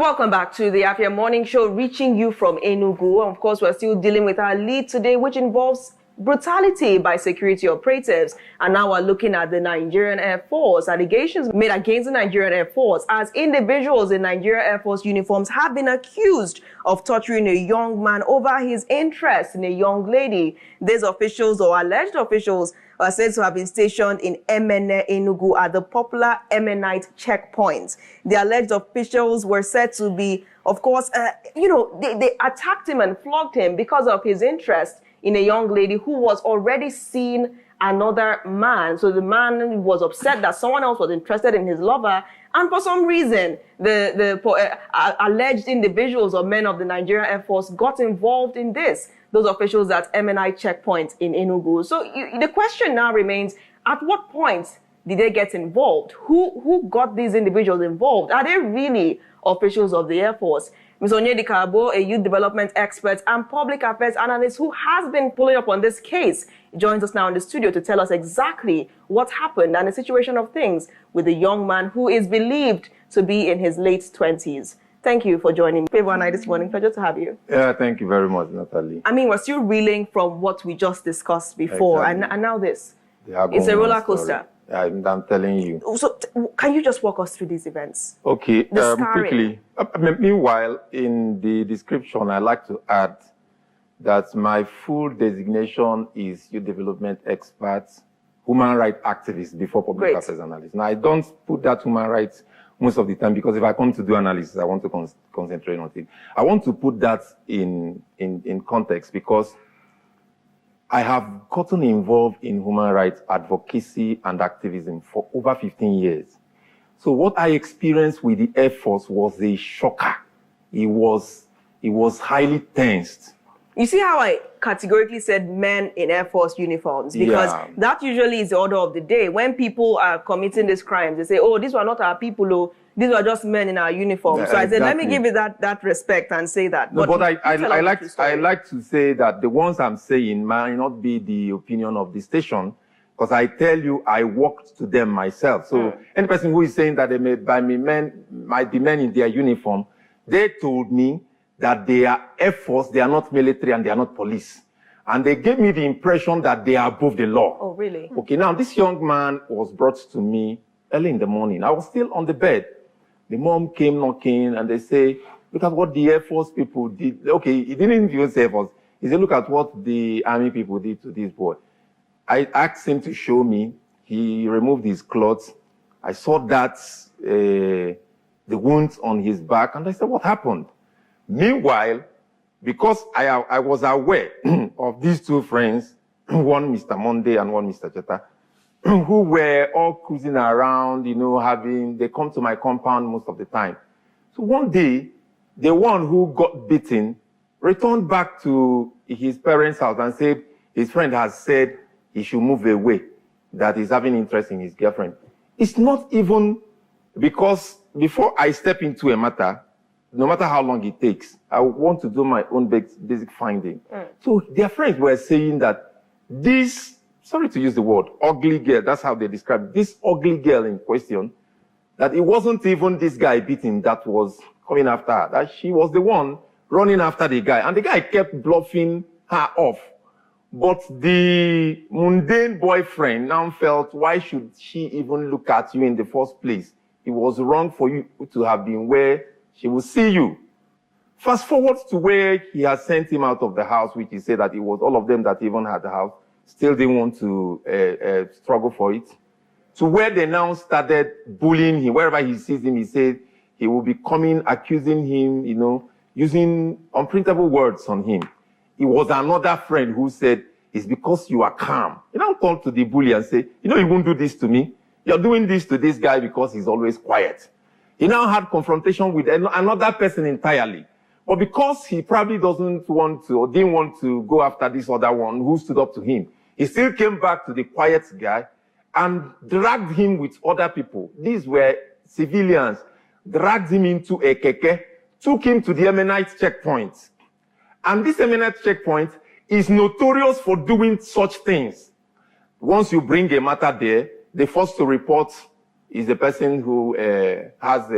You're welcome back to the Afia Morning Show, reaching you from Enugu. Of course, we're still dealing with our lead today, which involves brutality by security operatives. And now we're looking at the Nigerian Air Force. Allegations made against the Nigerian Air Force as individuals in Nigerian Air Force uniforms have been accused of torturing a young man over his interest in a young lady. These officials, or alleged officials, are said to have been stationed in Emene, Enugu at the popular Emenite checkpoint. The alleged officials were said to be, of course, they attacked him and flogged him because of his interest in a young lady who was already seeing another man. So the man was upset that someone else was interested in his lover, and for some reason, the alleged individuals or men of the Nigerian Air Force got involved in this. Those officials at MNI checkpoint in Enugu. So the question now remains, at what point did they get involved? Who got these individuals involved? Are they really officials of the Air Force? Ms. Onyedika, a youth development expert and public affairs analyst who has been following up on this case, joins us now in the studio to tell us exactly what happened and the situation of things with the young man who is believed to be in his late 20s. Thank you for joining me. Favor and I this morning. Pleasure to have you. Yeah, thank you very much, Natalie. I mean, we're still reeling from what we just discussed before, exactly. and now this. It's a roller coaster. I'm telling you. So, can you just walk us through these events? Okay, quickly. Meanwhile, in the description, I like to add that my full designation is youth development expert, human rights activist before public affairs analyst. Now, I don't put that human rights most of the time because if I come to do analysis, I want to concentrate on it. I want to put that in context because I have gotten involved in human rights advocacy and activism for over 15 years. So what I experienced with the Air Force was a shocker. It was highly tensed. You see how I categorically said men in Air Force uniforms? Because that usually is the order of the day. When people are committing these crimes, they say, oh, these were not our people, oh, these were just men in our uniforms. So I said, let me give it that respect and say that. No, but I like to say that the ones I'm saying might not be the opinion of the station, because I tell you, I walked to them myself. So any person who is saying that they might be men in their uniform, they told me that they are Air Force, they are not military, and they are not police. And they gave me the impression that they are above the law. Oh, really? Okay, now this young man was brought to me early in the morning. I was still on the bed. The mom came knocking, and they say, look at what the Air Force people did. Okay, he didn't even say Air Force. He said, look at what the Army people did to this boy. I asked him to show me. He removed his clothes. I saw that, the wounds on his back, and I said, what happened? Meanwhile, because I was aware of these two friends, one Mr. Monday and one Mr. Cheta, who were all cruising around, they come to my compound most of the time. So one day, the one who got beaten returned back to his parents' house and said his friend has said he should move away, that he's having interest in his girlfriend. It's not even because before I step into a matter, no matter how long it takes, I want to do my own basic finding. So their friends were saying that this, sorry to use the word, ugly girl, that's how they described it, this ugly girl in question, that it wasn't even this guy beating that was coming after her, that she was the one running after the guy, and the guy kept bluffing her off. But the mundane boyfriend now felt, why should she even look at you in the first place? It was wrong for you to have been where she will see you. Fast forward to where he has sent him out of the house, which he said that it was all of them that even had the house, still didn't want to struggle for it, to where they now started bullying him. Wherever he sees him, he said he will be coming, accusing him, using unprintable words on him. It was another friend who said, it's because you are calm. You now turn to the bully and say, you won't do this to me. You're doing this to this guy because he's always quiet. He now had confrontation with another person entirely. But because he probably doesn't want to or didn't want to go after this other one who stood up to him, he still came back to the quiet guy and dragged him with other people. These were civilians. Dragged him into a keke, took him to the Emenite checkpoint. And this Emenite checkpoint is notorious for doing such things. Once you bring a matter there, the first to report is the person who has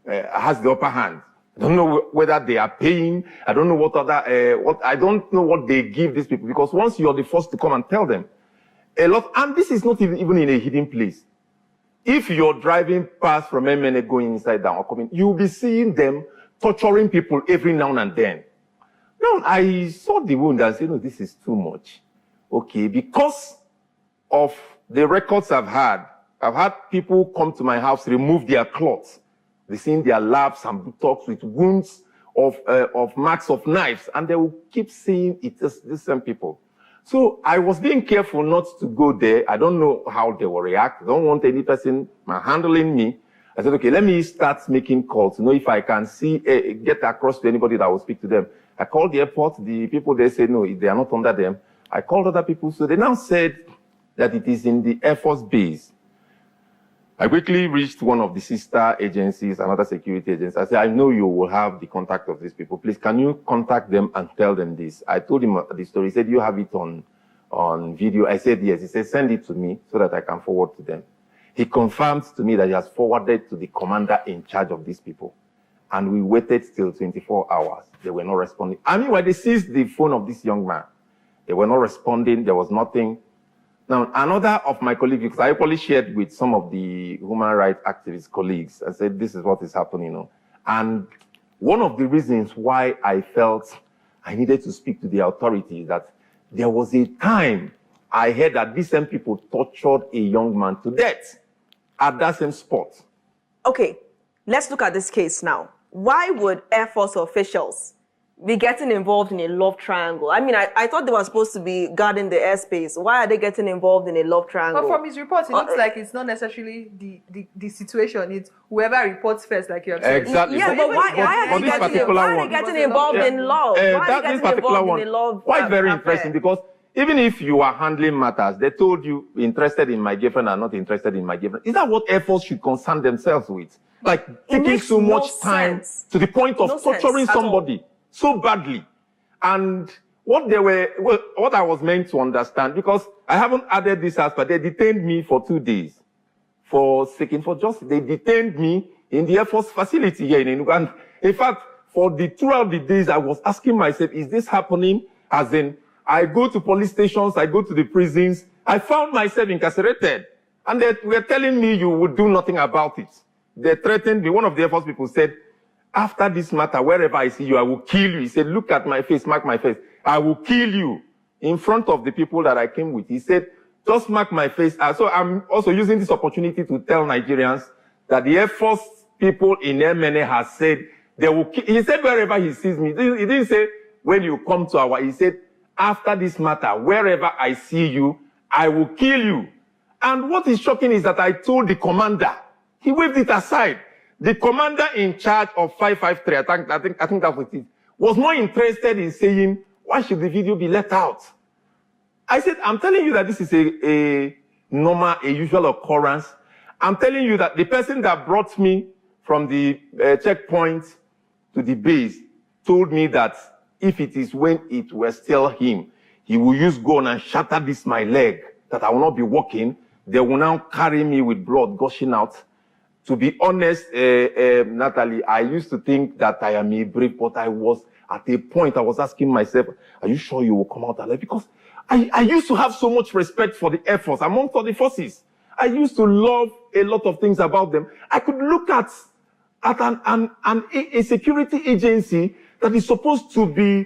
has the upper hand. I don't know whether they are paying. I don't know I don't know what they give these people, because once you're the first to come and tell them a lot, and this is not even in a hidden place. If you're driving past from MNA going inside down or coming, you'll be seeing them torturing people every now and then. Now, I saw the wound and said, no, this is too much. Okay, because of the records I've had people come to my house, remove their clothes. They see in their laps and buttocks with wounds of marks of knives, and they will keep saying it is the same people. So I was being careful not to go there. I don't know how they will react. I don't want any person handling me. I said, okay, let me start making calls to know if I can get across to anybody that will speak to them. I called the airport. The people there said, no, they are not under them. I called other people. So they now said that it is in the Air Force base. I quickly reached one of the sister agencies, another security agency. I said, I know you will have the contact of these people. Please, can you contact them and tell them this? I told him the story. He said, you have it on video? I said, yes. He said, send it to me so that I can forward to them. He confirmed to me that he has forwarded to the commander in charge of these people. And we waited till 24 hours. They were not responding. I mean, when they seized the phone of this young man, they were not responding. There was nothing. Now, another of my colleagues, because I equally shared with some of the human rights activist colleagues, I said, this is what is happening. And one of the reasons why I felt I needed to speak to the authorities, that there was a time I heard that these same people tortured a young man to death at that same spot. Okay, let's look at this case now. Why would Air Force officials be getting involved in a love triangle? I mean, I thought they were supposed to be guarding the airspace. Why are they getting involved in a love triangle? But from his reports, it looks like it's not necessarily the situation. It's whoever reports first, like you have said. Exactly. Yeah, but why are they getting involved in love? Why are they getting involved in a love? Why it's very interesting, because even if you are handling matters, they told you interested in my girlfriend or not interested in my girlfriend. Is that what Air Force should concern themselves with? Like taking so much time to the point of torturing somebody so badly. And what I was meant to understand, because I haven't added this aspect, they detained me for 2 days for seeking for justice. They detained me in the Air Force facility here in Enugu. And in fact, throughout the days, I was asking myself, is this happening? As in, I go to police stations, I go to the prisons. I found myself incarcerated. And they were telling me you would do nothing about it. They threatened me. One of the Air Force people said, after this matter, wherever I see you, I will kill you. He said, look at my face, mark my face. I will kill you in front of the people that I came with. He said, just mark my face. So I'm also using this opportunity to tell Nigerians that the Air Force people in MNA has said they will kill. He said, wherever he sees me. He didn't say, when you come to he said, after this matter, wherever I see you, I will kill you. And what is shocking is that I told the commander. He waved it aside. The commander in charge of 553, I think that's what it is, was more interested in saying, why should the video be let out? I said, I'm telling you that this is a usual occurrence. I'm telling you that the person that brought me from the checkpoint to the base told me that if it is when it was still him, he will use gun and shatter my leg, that I will not be walking. They will now carry me with blood gushing out. To be honest, Natalie, I used to think that I am a brave, but I was at a point I was asking myself, are you sure you will come out alive? Because I used to have so much respect for the Air Force, amongst all the forces. I used to love a lot of things about them. I could look at a security agency that is supposed to be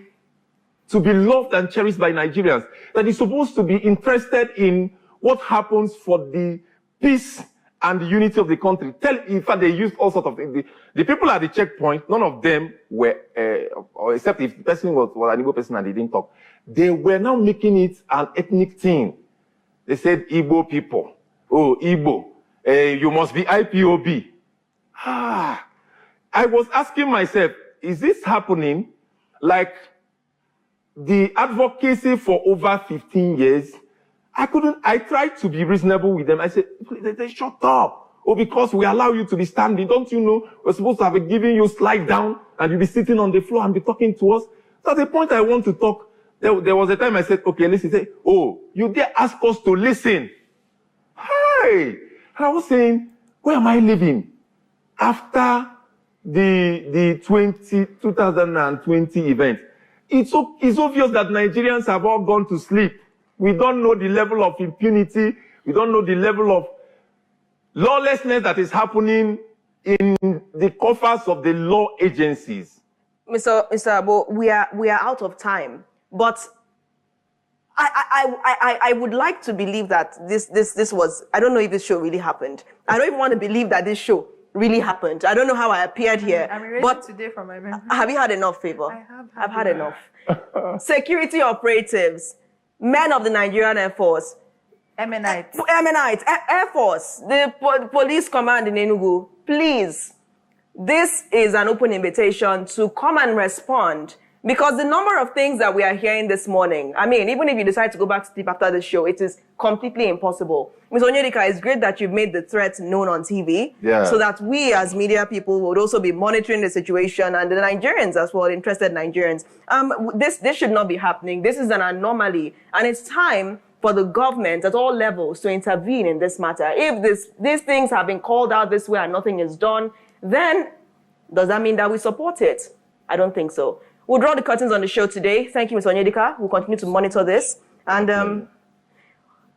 loved and cherished by Nigerians, that is supposed to be interested in what happens for the peace and the unity of the country. In fact, they used all sorts of things. The people at the checkpoint, none of them were, except if the person was an Igbo person and they didn't talk, they were now making it an ethnic thing. They said, Igbo people. Oh, Igbo. You must be IPOB. I was asking myself, is this happening? Like the advocacy for over 15 years, I tried to be reasonable with them. I said, they shut up. Oh, because we allow you to be standing. Don't you know we're supposed to have given you slide down and you'll be sitting on the floor and be talking to us? So at the point I want to talk, there was a time I said, okay, listen. Say, oh, you dare ask us to listen? Hey! And I was saying, where am I living? After the 2020 event, it's obvious that Nigerians have all gone to sleep. We don't know the level of impunity. We don't know the level of lawlessness that is happening in the coffers of the law agencies. Mr. Abo, we are out of time, but I would like to believe that this was, I don't know if this show really happened. I don't even want to believe that this show really happened. I don't know how I appeared here. I'm erasing but today from my memory. have you had enough, Favor? I have. I've had enough. Security operatives, men of the Nigerian Air Force, Emenites. Air Force, the police command in Enugu, please, this is an open invitation to come and respond, because the number of things that we are hearing this morning, I mean, even if you decide to go back to sleep after the show, it is completely impossible. Ms. Onyedika, it's great that you've made the threat known on TV, so that we as media people would also be monitoring the situation, and the Nigerians as well, interested Nigerians. This should not be happening. This is an anomaly, and it's time for the government at all levels to intervene in this matter. If these things have been called out this way and nothing is done, then does that mean that we support it? I don't think so. We'll draw the curtains on the show today. Thank you, Ms. Onyedika. We'll continue to monitor this. And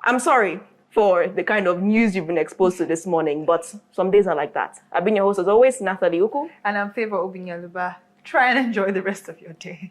I'm sorry for the kind of news you've been exposed to this morning, but some days are like that. I've been your host as always, Nathalie Uku. And I'm Favor Obinyaluba. Try and enjoy the rest of your day.